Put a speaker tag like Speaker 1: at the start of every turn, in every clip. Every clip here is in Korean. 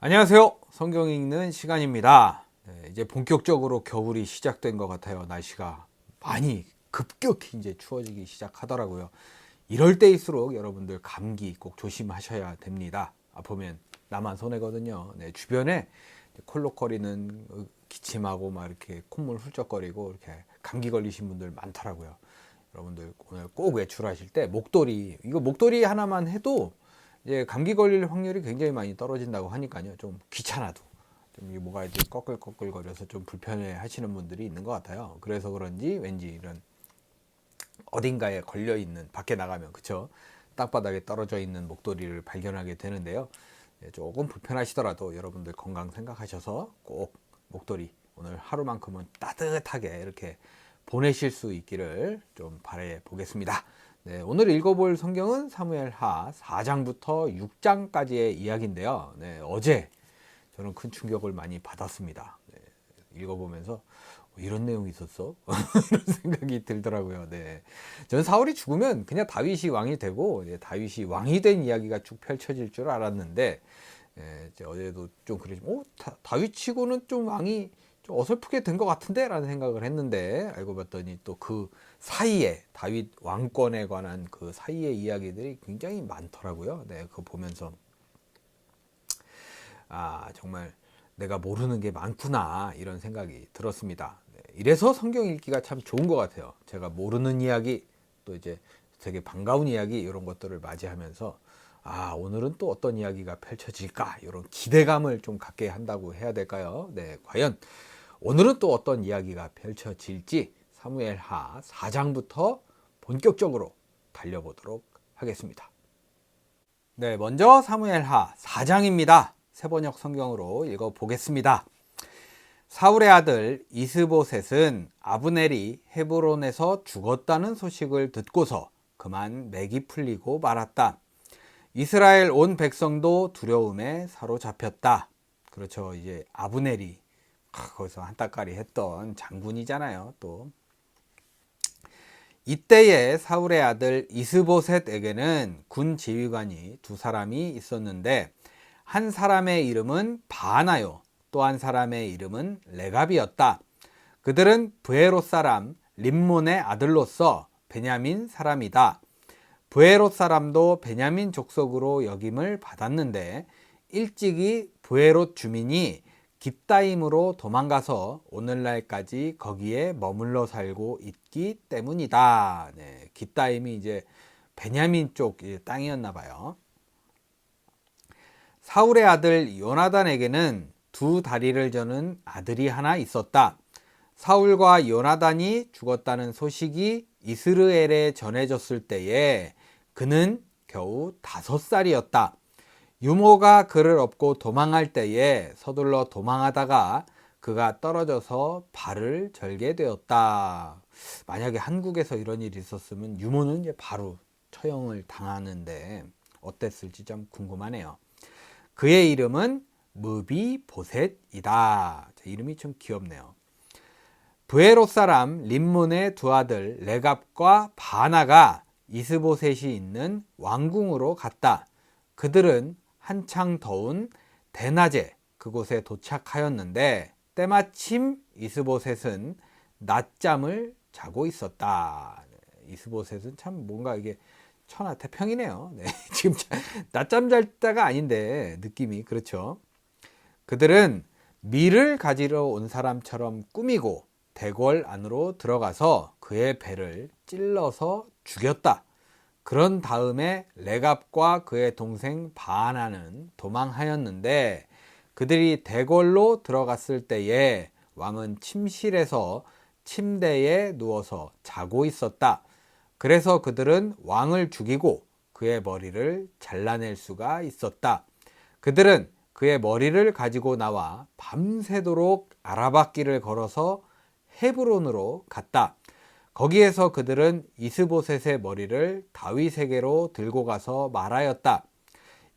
Speaker 1: 안녕하세요. 성경 읽는 시간입니다. 이제 본격적으로 겨울이 시작된 것 같아요. 날씨가 많이 급격히 이제 추워지기 시작하더라고요. 이럴 때일수록 여러분들 감기 꼭 조심하셔야 됩니다. 아프면 나만 손해거든요. 주변에 콜록거리는 기침하고 막 이렇게 콧물 훌쩍거리고 이렇게 감기 걸리신 분들 많더라고요. 여러분들 오늘 꼭 외출하실 때 목도리 하나만 해도 이제 감기 걸릴 확률이 굉장히 많이 떨어진다고 하니까요. 좀 귀찮아도 좀 뭐가 이제 꺼끌꺼끌거려서 좀 불편해 하시는 분들이 있는 것 같아요. 그래서 그런지 왠지 이런 어딘가에 걸려 있는, 밖에 나가면 그쵸, 땅바닥에 떨어져 있는 목도리를 발견하게 되는데요. 조금 불편하시더라도 여러분들 건강 생각하셔서 꼭 목도리 오늘 하루만큼은 따뜻하게 이렇게 보내실 수 있기를 좀 바래 보겠습니다. 오늘 읽어볼 성경은 사무엘하 4장부터 6장까지의 이야기인데요. 어제 저는 큰 충격을 많이 받았습니다. 읽어보면서 이런 내용이 있었어? 이런 생각이 들더라고요. 저는 사울이 죽으면 그냥 다윗이 왕이 되고 다윗이 왕이 된 이야기가 쭉 펼쳐질 줄 알았는데 어제도 좀 그러지만 다윗치고는 좀 왕이 좀 어설프게 된 것 같은데 라는 생각을 했는데 알고 봤더니 또 그 사이에 다윗 왕권에 관한 그 사이의 이야기들이 굉장히 많더라고요. 그거 보면서 정말 내가 모르는 게 많구나 이런 생각이 들었습니다. 이래서 성경 읽기가 참 좋은 것 같아요. 제가 모르는 이야기, 또 이제 되게 반가운 이야기, 이런 것들을 맞이하면서 오늘은 또 어떤 이야기가 펼쳐질까, 이런 기대감을 좀 갖게 한다고 해야 될까요? 과연 오늘은 또 어떤 이야기가 펼쳐질지 사무엘하 4장부터 본격적으로 달려보도록 하겠습니다. 먼저 사무엘하 4장입니다. 세번역 성경으로 읽어보겠습니다. 사울의 아들 이스보셋은 아브넬이 헤브론에서 죽었다는 소식을 듣고서 그만 맥이 풀리고 말았다. 이스라엘 온 백성도 두려움에 사로잡혔다. 그렇죠. 이제 아브넬이 거기서 한따까리 했던 장군이잖아요. 또 이때에 사울의 아들 이스보셋에게는 군 지휘관이 두 사람이 있었는데 한 사람의 이름은 바하나요, 또 한 사람의 이름은 레갑이었다. 그들은 브에롯 사람 림몬의 아들로서 베냐민 사람이다. 브에롯 사람도 베냐민 족속으로 역임을 받았는데 일찍이 브에롯 주민이 깃다임으로 도망가서 오늘날까지 거기에 머물러 살고 있기 때문이다. 깃다임이 이제 베냐민 쪽 땅이었나 봐요. 사울의 아들 요나단에게는 두 다리를 저는 아들이 하나 있었다. 사울과 요나단이 죽었다는 소식이 이스라엘에 전해졌을 때에 그는 겨우 5살이었다. 유모가 그를 업고 도망할 때에 서둘러 도망하다가 그가 떨어져서 발을 절게 되었다. 만약에 한국에서 이런 일이 있었으면 유모는 이제 바로 처형을 당하는데 어땠을지 좀 궁금하네요. 그의 이름은 무비보셋이다. 이름이 좀 귀엽네요. 브에롯 사람 림몬의 두 아들 레갑과 바나가 이스보셋이 있는 왕궁으로 갔다. 그들은 한창 더운 대낮에 그곳에 도착하였는데 때마침 이스보셋은 낮잠을 자고 있었다. 이스보셋은 참 뭔가 이게 천하태평이네요. 지금 낮잠 잘 때가 아닌데 느낌이 그렇죠. 그들은 밀을 가지러 온 사람처럼 꾸미고 대궐 안으로 들어가서 그의 배를 찔러서 죽였다. 그런 다음에 레갑과 그의 동생 바하나는 도망하였는데 그들이 대궐로 들어갔을 때에 왕은 침실에서 침대에 누워서 자고 있었다. 그래서 그들은 왕을 죽이고 그의 머리를 잘라낼 수가 있었다. 그들은 그의 머리를 가지고 나와 밤새도록 아라밧길을 걸어서 헤브론으로 갔다. 거기에서 그들은 이스보셋의 머리를 다윗에게로 들고 가서 말하였다.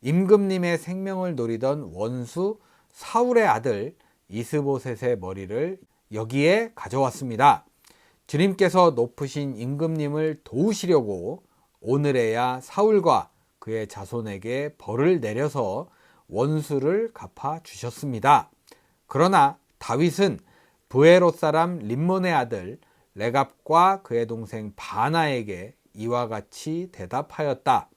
Speaker 1: 임금님의 생명을 노리던 원수 사울의 아들 이스보셋의 머리를 여기에 가져왔습니다. 주님께서 높으신 임금님을 도우시려고 오늘에야 사울과 그의 자손에게 벌을 내려서 원수를 갚아 주셨습니다. 그러나 다윗은 브에롯 사람 림몬의 아들 레갑과 그의 동생 바나에게 이와 같이 대답하였다.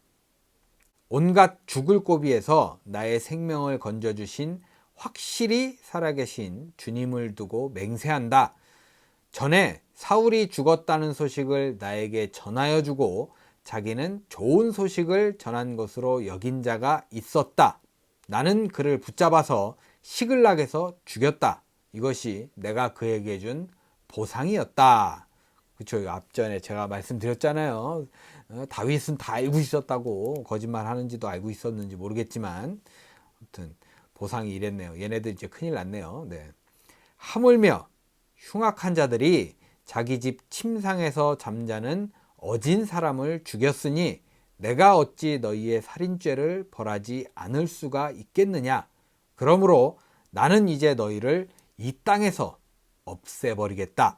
Speaker 1: 온갖 죽을 고비에서 나의 생명을 건져주신 확실히 살아계신 주님을 두고 맹세한다. 전에 사울이 죽었다는 소식을 나에게 전하여 주고 자기는 좋은 소식을 전한 것으로 여긴 자가 있었다. 나는 그를 붙잡아서 시글락에서 죽였다. 이것이 내가 그에게 준 보상이었다. 그렇죠. 앞전에 제가 말씀드렸잖아요. 다윗은 다 알고 있었다고, 거짓말 하는지도 알고 있었는지 모르겠지만 아무튼 보상이 이랬네요. 얘네들 이제 큰일 났네요. 네. 하물며 흉악한 자들이 자기 집 침상에서 잠자는 어진 사람을 죽였으니 내가 어찌 너희의 살인죄를 벌하지 않을 수가 있겠느냐. 그러므로 나는 이제 너희를 이 땅에서 없애버리겠다.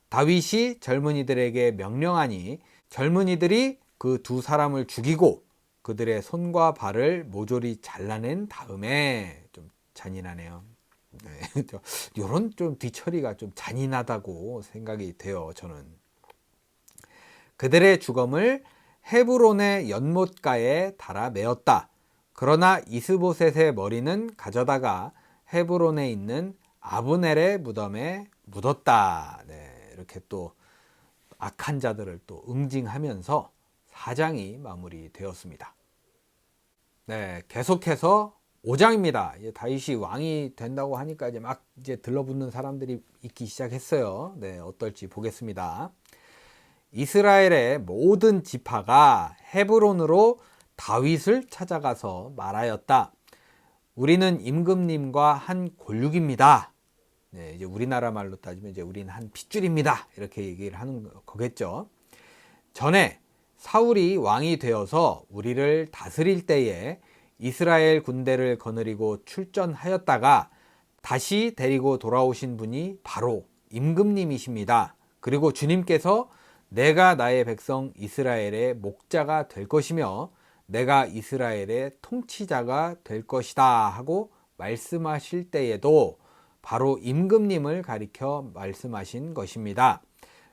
Speaker 1: 다윗이 젊은이들에게 명령하니 젊은이들이 그 두 사람을 죽이고 그들의 손과 발을 모조리 잘라낸 다음에, 좀 잔인하네요. 네, 이런 좀 뒤처리가 좀 잔인하다고 생각이 돼요. 저는 그들의 죽음을 헤브론의 연못가에 달아 메었다. 그러나 이스보셋의 머리는 가져다가 헤브론에 있는 아브넬의 무덤에 묻었다. 네, 이렇게 또 악한 자들을 또 응징하면서 4장이 마무리되었습니다. 네, 계속해서 5장입니다. 다윗이 왕이 된다고 하니까 이제 들러붙는 사람들이 있기 시작했어요. 네, 어떨지 보겠습니다. 이스라엘의 모든 지파가 헤브론으로 다윗을 찾아가서 말하였다. 우리는 임금님과 한 골육입니다. 네, 이제 우리나라 말로 따지면 이제 우리는 한 핏줄입니다. 이렇게 얘기를 하는 거겠죠. 전에 사울이 왕이 되어서 우리를 다스릴 때에 이스라엘 군대를 거느리고 출전하였다가 다시 데리고 돌아오신 분이 바로 임금님이십니다. 그리고 주님께서 내가 나의 백성 이스라엘의 목자가 될 것이며 내가 이스라엘의 통치자가 될 것이다 하고 말씀하실 때에도 바로 임금님을 가리켜 말씀하신 것입니다.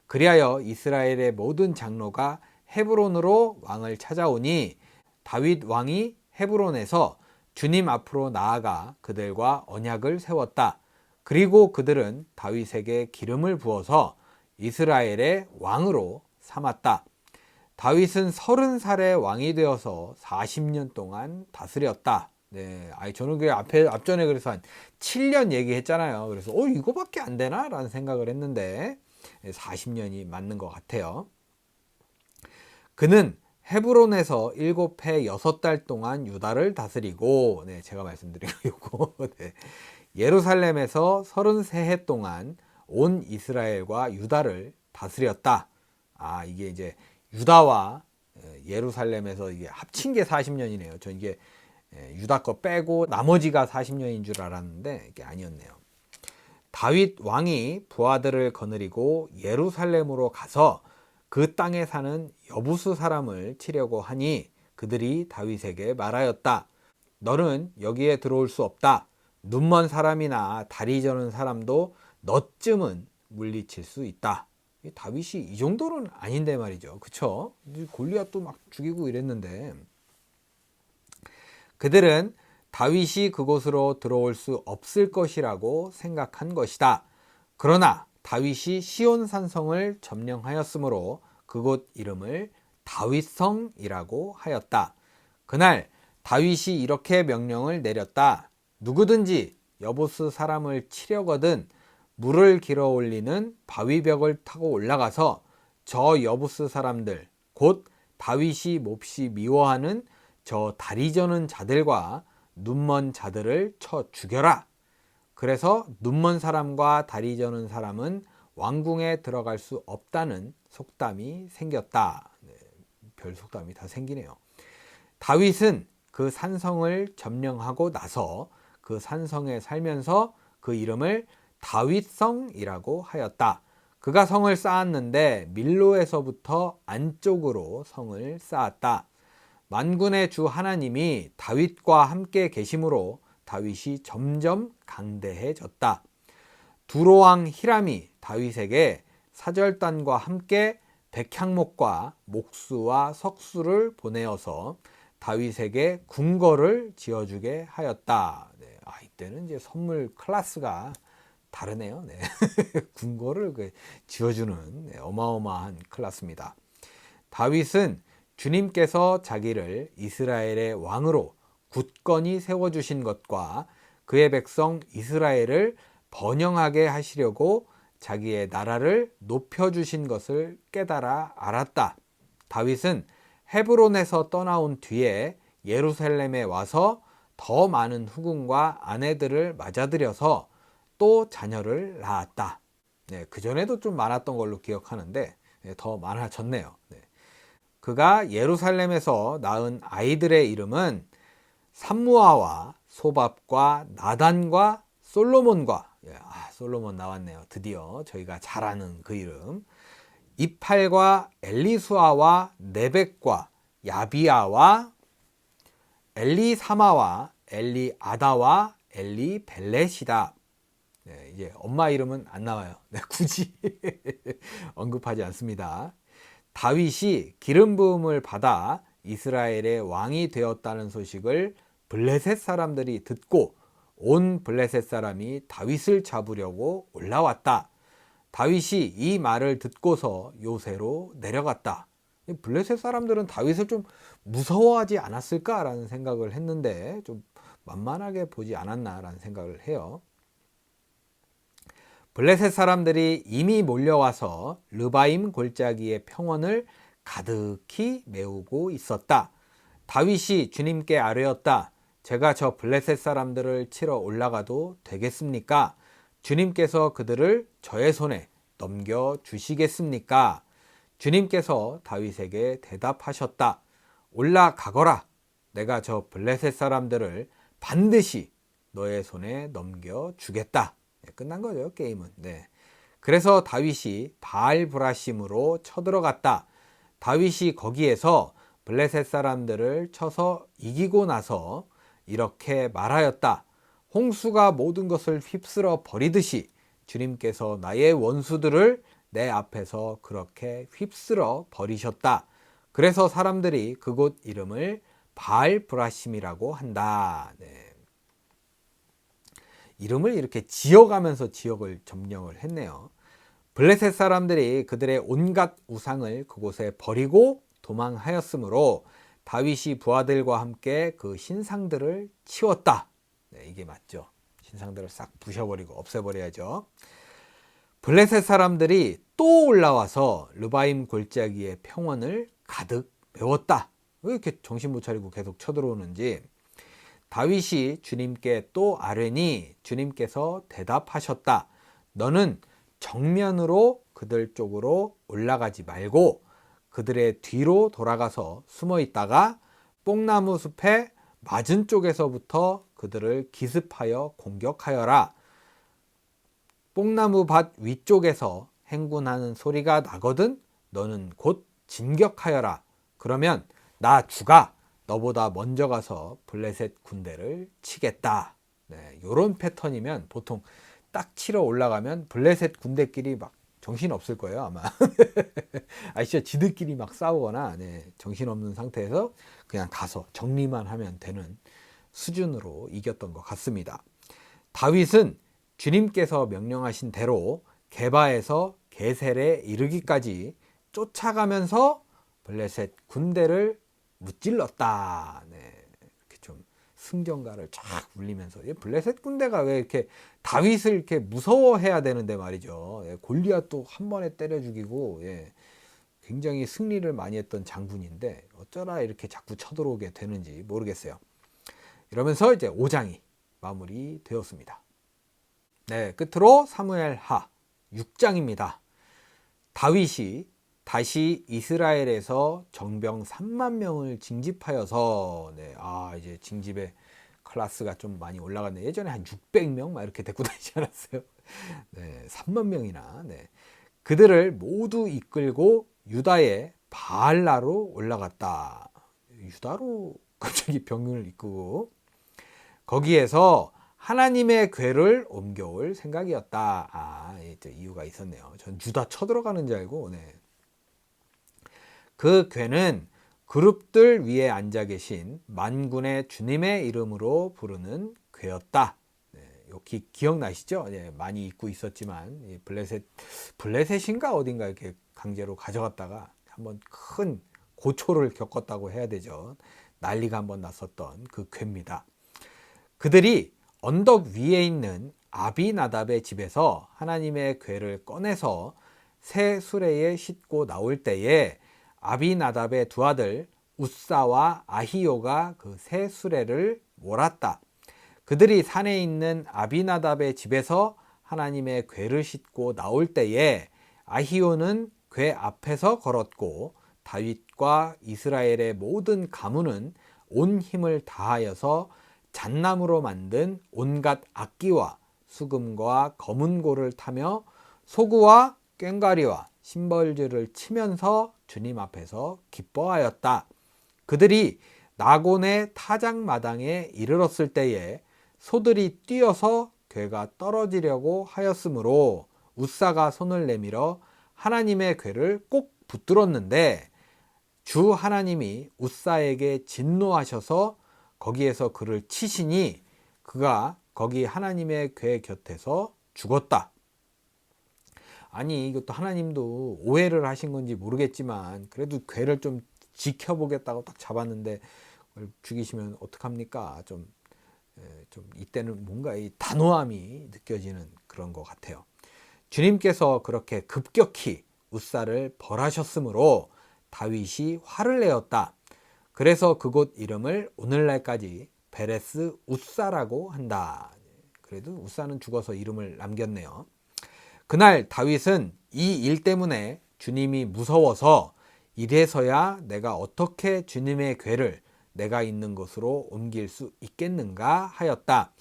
Speaker 1: 그리하여 이스라엘의 모든 장로가 헤브론으로 왕을 찾아오니 다윗 왕이 헤브론에서 주님 앞으로 나아가 그들과 언약을 세웠다. 그리고 그들은 다윗에게 기름을 부어서 이스라엘의 왕으로 삼았다. 다윗은 30살에 왕이 되어서 40년 동안 다스렸다. 네, 저는 그 앞전에 그래서 한 7년 얘기했잖아요. 그래서 이거밖에 안 되나? 라는 생각을 했는데 40년이 맞는 것 같아요. 그는 헤브론에서 7해 6달 동안 유다를 다스리고, 네, 제가 말씀드린 거 요거. 네, 예루살렘에서 33해 동안 온 이스라엘과 유다를 다스렸다. 이게 이제 유다와 예루살렘에서 이게 합친 게 40년이네요. 저 이게 유다 거 빼고 나머지가 40년인 줄 알았는데 이게 아니었네요. 다윗 왕이 부하들을 거느리고 예루살렘으로 가서 그 땅에 사는 여부스 사람을 치려고 하니 그들이 다윗에게 말하였다. 너는 여기에 들어올 수 없다. 눈먼 사람이나 다리 저는 사람도 너쯤은 물리칠 수 있다. 다윗이 이 정도는 아닌데 말이죠. 그쵸? 골리앗도 막 죽이고 이랬는데 그들은 다윗이 그곳으로 들어올 수 없을 것이라고 생각한 것이다. 그러나 다윗이 시온 산성을 점령하였으므로 그곳 이름을 다윗성이라고 하였다. 그날 다윗이 이렇게 명령을 내렸다. 누구든지 여부스 사람을 치려거든 물을 길어 올리는 바위벽을 타고 올라가서 저 여부스 사람들 곧 다윗이 몹시 미워하는 저 다리 저는 자들과 눈먼 자들을 쳐 죽여라. 그래서 눈먼 사람과 다리 저는 사람은 왕궁에 들어갈 수 없다는 속담이 생겼다. 네, 별 속담이 다 생기네요. 다윗은 그 산성을 점령하고 나서 그 산성에 살면서 그 이름을 다윗성이라고 하였다. 그가 성을 쌓았는데 밀로에서부터 안쪽으로 성을 쌓았다. 만군의 주 하나님이 다윗과 함께 계심으로 다윗이 점점 강대해졌다. 두로왕 히람이 다윗에게 사절단과 함께 백향목과 목수와 석수를 보내어서 다윗에게 궁궐을 지어주게 하였다. 네, 이때는 이제 선물 클래스가 다르네요. 네. 궁궐을 지어주는 어마어마한 클래스입니다. 다윗은 주님께서 자기를 이스라엘의 왕으로 굳건히 세워주신 것과 그의 백성 이스라엘을 번영하게 하시려고 자기의 나라를 높여주신 것을 깨달아 알았다. 다윗은 헤브론에서 떠나온 뒤에 예루살렘에 와서 더 많은 후궁과 아내들을 맞아들여서 또 자녀를 낳았다. 네, 그전에도 좀 많았던 걸로 기억하는데 더 많아졌네요. 네. 그가 예루살렘에서 낳은 아이들의 이름은 삼무아와 소밥과 나단과 솔로몬과 솔로몬 나왔네요. 드디어 저희가 잘 아는 그 이름. 이팔과 엘리수아와 네벡과 야비아와 엘리사마와 엘리아다와 엘리벨렛이다. 네, 이제 엄마 이름은 안 나와요. 네, 굳이 언급하지 않습니다. 다윗이 기름 부음을 받아 이스라엘의 왕이 되었다는 소식을 블레셋 사람들이 듣고 온 블레셋 사람이 다윗을 잡으려고 올라왔다. 다윗이 이 말을 듣고서 요새로 내려갔다. 블레셋 사람들은 다윗을 좀 무서워하지 않았을까라는 생각을 했는데 좀 만만하게 보지 않았나라는 생각을 해요. 블레셋 사람들이 이미 몰려와서 르바임 골짜기의 평원을 가득히 메우고 있었다. 다윗이 주님께 아뢰었다. 제가 저 블레셋 사람들을 치러 올라가도 되겠습니까? 주님께서 그들을 저의 손에 넘겨주시겠습니까? 주님께서 다윗에게 대답하셨다. 올라가거라. 내가 저 블레셋 사람들을 반드시 너의 손에 넘겨주겠다. 끝난 거죠, 게임은. 네. 그래서 다윗이 바알브라심으로 쳐들어갔다. 다윗이 거기에서 블레셋 사람들을 쳐서 이기고 나서 이렇게 말하였다. 홍수가 모든 것을 휩쓸어 버리듯이 주님께서 나의 원수들을 내 앞에서 그렇게 휩쓸어 버리셨다. 그래서 사람들이 그곳 이름을 바알브라심이라고 한다. 네. 이름을 이렇게 지어가면서 지역을 점령을 했네요. 블레셋 사람들이 그들의 온갖 우상을 그곳에 버리고 도망하였으므로 다윗이 부하들과 함께 그 신상들을 치웠다. 네, 이게 맞죠. 신상들을 싹 부셔버리고 없애버려야죠. 블레셋 사람들이 또 올라와서 르바임 골짜기의 평원을 가득 메웠다. 왜 이렇게 정신 못 차리고 계속 쳐들어오는지. 다윗이 주님께 또 아뢰니 주님께서 대답하셨다. 너는 정면으로 그들 쪽으로 올라가지 말고 그들의 뒤로 돌아가서 숨어 있다가 뽕나무 숲의 맞은 쪽에서부터 그들을 기습하여 공격하여라. 뽕나무 밭 위쪽에서 행군하는 소리가 나거든 너는 곧 진격하여라. 그러면 나 주가 너보다 먼저 가서 블레셋 군대를 치겠다. 네, 요런 패턴이면 보통 딱 치러 올라가면 블레셋 군대끼리 막 정신 없을 거예요, 아마. 아시죠? 지들끼리 막 싸우거나 정신 없는 상태에서 그냥 가서 정리만 하면 되는 수준으로 이겼던 것 같습니다. 다윗은 주님께서 명령하신 대로 게바에서 게셀에 이르기까지 쫓아가면서 블레셋 군대를 무찔렀다. 네, 이렇게 좀 승전가를 쫙 울리면서 블레셋 군대가 왜 이렇게 다윗을 이렇게 무서워해야 되는데 말이죠. 골리앗도 한 번에 때려 죽이고 굉장히 승리를 많이 했던 장군인데 어쩌라 이렇게 자꾸 쳐들어오게 되는지 모르겠어요. 이러면서 이제 5장이 마무리되었습니다. 네, 끝으로 사무엘하 6장입니다. 다윗이 다시 이스라엘에서 정병 3만 명을 징집하여서 이제 징집의 클래스가 좀 많이 올라갔네. 예전에 한 600명 막 이렇게 데리고 다니지 않았어요? 네, 3만 명이나. 네. 그들을 모두 이끌고 유다의 바알라로 올라갔다. 유다로 갑자기 병을 이끌고 거기에서 하나님의 궤를 옮겨올 생각이었다. 이유가 있었네요. 전 유다 쳐들어가는 줄 알고. 네. 그 궤는 그룹들 위에 앉아 계신 만군의 주님의 이름으로 부르는 궤였다. 네, 여기 기억나시죠? 네, 많이 잊고 있었지만 블레셋인가 어딘가 이렇게 강제로 가져갔다가 한번 큰 고초를 겪었다고 해야 되죠. 난리가 한번 났었던 그 궤입니다. 그들이 언덕 위에 있는 아비나답의 집에서 하나님의 궤를 꺼내서 새 수레에 싣고 나올 때에 아비나답의 두 아들 우사와 아히요가 그 새 수레를 몰았다. 그들이 산에 있는 아비나답의 집에서 하나님의 궤를 싣고 나올 때에 아히요는 궤 앞에서 걸었고 다윗과 이스라엘의 모든 가문은 온 힘을 다하여서 잣나무로 만든 온갖 악기와 수금과 검은고를 타며 소구와 꽹과리와 심벌주를 치면서 주님 앞에서 기뻐하였다. 그들이 나곤의 타작마당에 이르렀을 때에 소들이 뛰어서 궤가 떨어지려고 하였으므로 우사가 손을 내밀어 하나님의 궤를 꼭 붙들었는데 주 하나님이 우사에게 진노하셔서 거기에서 그를 치시니 그가 거기 하나님의 궤 곁에서 죽었다. 아니 이것도 하나님도 오해를 하신 건지 모르겠지만 그래도 궤를 좀 지켜보겠다고 딱 잡았는데 죽이시면 어떡합니까? 좀 이때는 뭔가 이 단호함이 느껴지는 그런 것 같아요. 주님께서 그렇게 급격히 우사를 벌하셨으므로 다윗이 화를 내었다. 그래서 그곳 이름을 오늘날까지 베레스 우사라고 한다. 그래도 우사는 죽어서 이름을 남겼네요. 그날 다윗은 이 일 때문에 주님이 무서워서 이래서야 내가 어떻게 주님의 궤를 내가 있는 곳으로 옮길 수 있겠는가 하였다.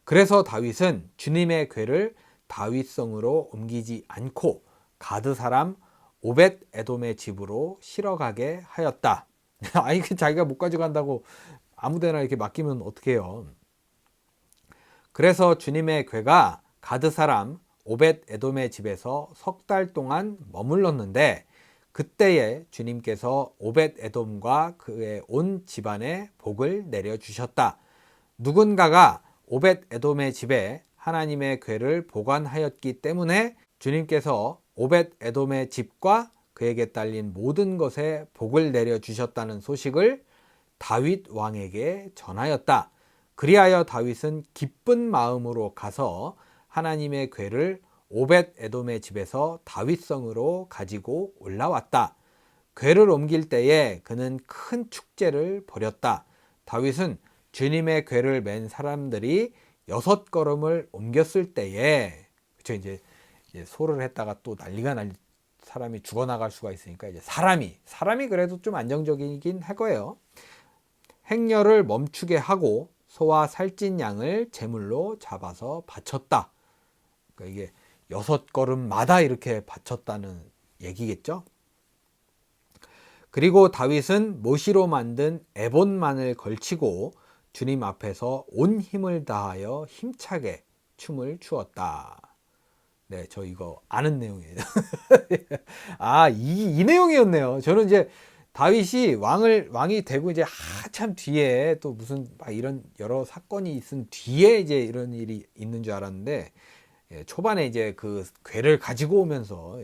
Speaker 1: 그래서 다윗은 주님의 궤를 다윗성으로 옮기지 않고 가드 사람 오벳 에돔의 집으로 실어가게 하였다. 아니 자기가 못 가져간다고 아무데나 이렇게 맡기면 어떡해요. 그래서 주님의 궤가 가드 사람 오벳 에돔의 집에서 석 달 동안 머물렀는데 그때에 주님께서 오벳 에돔과 그의 온 집안에 복을 내려주셨다. 누군가가 오벳 에돔의 집에 하나님의 궤를 보관하였기 때문에 주님께서 오벳 에돔의 집과 그에게 딸린 모든 것에 복을 내려주셨다는 소식을 다윗 왕에게 전하였다. 그리하여 다윗은 기쁜 마음으로 가서 하나님의 궤를 오벳 에돔의 집에서 다윗성으로 가지고 올라왔다. 궤를 옮길 때에 그는 큰 축제를 벌였다. 다윗은 주님의 궤를 맨 사람들이 6걸음을 옮겼을 때에 그쵸 이제 소를 했다가 또 난리가 날 사람이 죽어나갈 수가 있으니까 이제 사람이 그래도 좀 안정적이긴 할 거예요. 행렬을 멈추게 하고 소와 살찐 양을 제물로 잡아서 바쳤다. 그러니까 이게 6걸음마다 이렇게 바쳤다는 얘기겠죠. 그리고 다윗은 모시로 만든 에봇만을 걸치고 주님 앞에서 온 힘을 다하여 힘차게 춤을 추었다. 네, 저 이거 아는 내용이에요. 이 내용이었네요. 저는 이제 다윗이 왕이 되고 이제 한참 뒤에 또 무슨 막 이런 여러 사건이 있은 뒤에 이제 이런 일이 있는 줄 알았는데 초반에 이제 그 궤를 가지고 오면서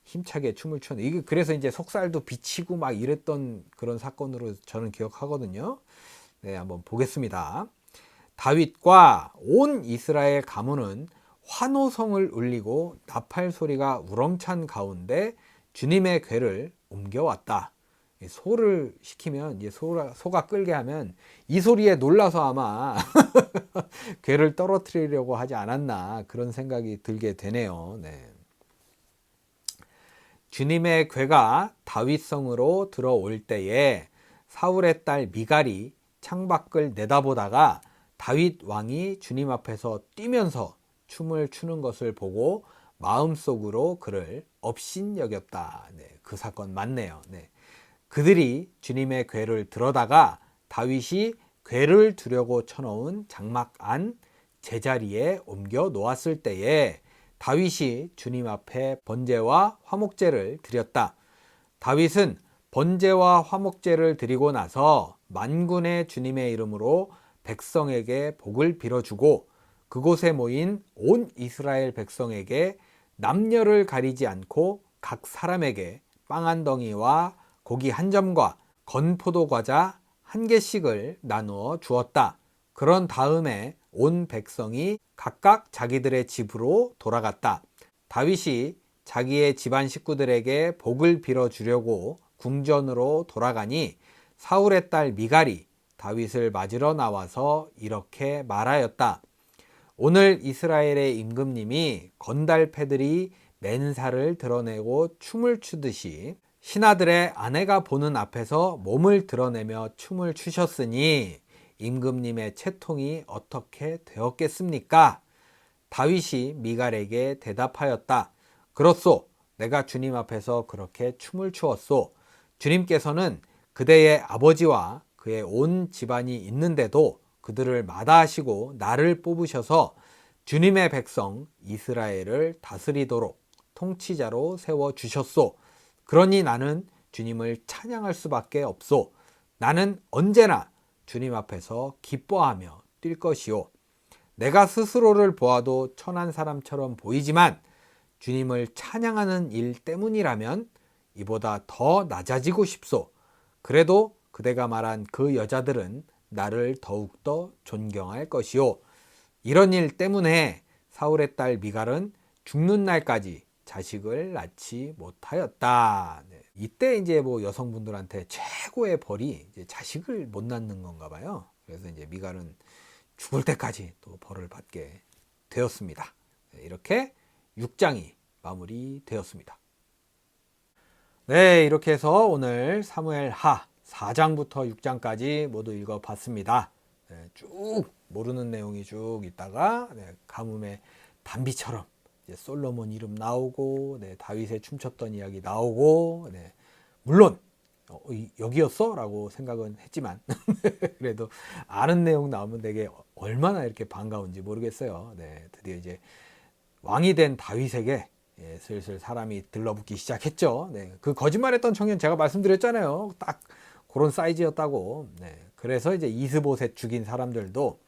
Speaker 1: 힘차게 춤을 췄는데 이게 그래서 이제 속살도 비치고 막 이랬던 그런 사건으로 저는 기억하거든요. 네, 한번 보겠습니다. 다윗과 온 이스라엘 가문은 환호성을 울리고 나팔 소리가 우렁찬 가운데 주님의 궤를 옮겨왔다. 소를 시키면 이제 소가 끌게 하면 이 소리에 놀라서 아마 궤를 떨어뜨리려고 하지 않았나 그런 생각이 들게 되네요. 네. 주님의 궤가 다윗성으로 들어올 때에 사울의 딸 미갈이 창밖을 내다보다가 다윗 왕이 주님 앞에서 뛰면서 춤을 추는 것을 보고 마음속으로 그를 업신여겼다. 네, 그 사건 맞네요. 네. 그들이 주님의 궤를 들어다가 다윗이 궤를 두려고 쳐놓은 장막 안 제자리에 옮겨 놓았을 때에 다윗이 주님 앞에 번제와 화목제를 드렸다. 다윗은 번제와 화목제를 드리고 나서 만군의 주님의 이름으로 백성에게 복을 빌어주고 그곳에 모인 온 이스라엘 백성에게 남녀를 가리지 않고 각 사람에게 빵 한 덩이와 고기 한 점과 건포도 과자 한 개씩을 나누어 주었다. 그런 다음에 온 백성이 각각 자기들의 집으로 돌아갔다. 다윗이 자기의 집안 식구들에게 복을 빌어주려고 궁전으로 돌아가니 사울의 딸 미갈이 다윗을 맞으러 나와서 이렇게 말하였다. 오늘 이스라엘의 임금님이 건달패들이 맨살을 드러내고 춤을 추듯이 신하들의 아내가 보는 앞에서 몸을 드러내며 춤을 추셨으니 임금님의 채통이 어떻게 되었겠습니까? 다윗이 미갈에게 대답하였다. 그렇소. 내가 주님 앞에서 그렇게 춤을 추었소. 주님께서는 그대의 아버지와 그의 온 집안이 있는데도 그들을 마다하시고 나를 뽑으셔서 주님의 백성 이스라엘을 다스리도록 통치자로 세워주셨소. 그러니 나는 주님을 찬양할 수밖에 없소. 나는 언제나 주님 앞에서 기뻐하며 뛸 것이요. 내가 스스로를 보아도 천한 사람처럼 보이지만 주님을 찬양하는 일 때문이라면 이보다 더 낮아지고 싶소. 그래도 그대가 말한 그 여자들은 나를 더욱더 존경할 것이요. 이런 일 때문에 사울의 딸 미갈은 죽는 날까지 자식을 낳지 못하였다. 네. 이때 이제 뭐 여성분들한테 최고의 벌이 이제 자식을 못 낳는 건가 봐요. 그래서 이제 미갈은 죽을 때까지 또 벌을 받게 되었습니다. 네, 이렇게 6장이 마무리되었습니다. 네, 이렇게 해서 오늘 사무엘 하 4장부터 6장까지 모두 읽어봤습니다. 네, 쭉 모르는 내용이 쭉 있다가 네, 가뭄의 단비처럼 이제 솔로몬 이름 나오고 네, 다윗의 춤췄던 이야기 나오고 네, 물론 여기였어? 라고 생각은 했지만 그래도 아는 내용 나오면 되게 얼마나 이렇게 반가운지 모르겠어요. 네, 드디어 이제 왕이 된 다윗에게 예, 슬슬 사람이 들러붙기 시작했죠. 네, 그 거짓말했던 청년 제가 말씀드렸잖아요. 딱 그런 사이즈였다고. 네, 그래서 이제 이스보셋 죽인 사람들도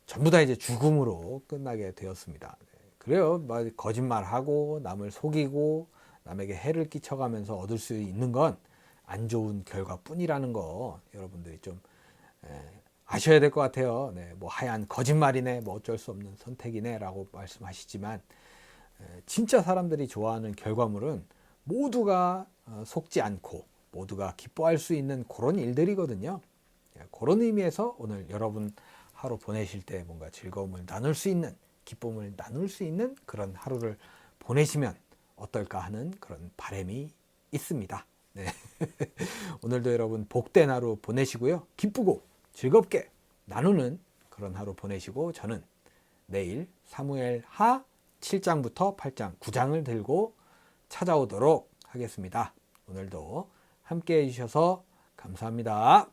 Speaker 1: 전부 다 이제 죽음으로 끝나게 되었습니다. 네, 그래요. 거짓말하고 남을 속이고 남에게 해를 끼쳐가면서 얻을 수 있는 건 안 좋은 결과뿐이라는 거 여러분들이 좀 아셔야 될 것 같아요. 네, 뭐 하얀 거짓말이네, 뭐 어쩔 수 없는 선택이네라고 말씀하시지만 진짜 사람들이 좋아하는 결과물은 모두가 속지 않고 모두가 기뻐할 수 있는 그런 일들이거든요. 그런 의미에서 오늘 여러분 하루 보내실 때 뭔가 즐거움을 나눌 수 있는, 기쁨을 나눌 수 있는 그런 하루를 보내시면 어떨까 하는 그런 바람이 있습니다. 네. 오늘도 여러분 복된 하루 보내시고요. 기쁘고 즐겁게 나누는 그런 하루 보내시고 저는 내일 사무엘 하 7장부터 8장, 9장을 들고 찾아오도록 하겠습니다. 오늘도 함께 해주셔서 감사합니다.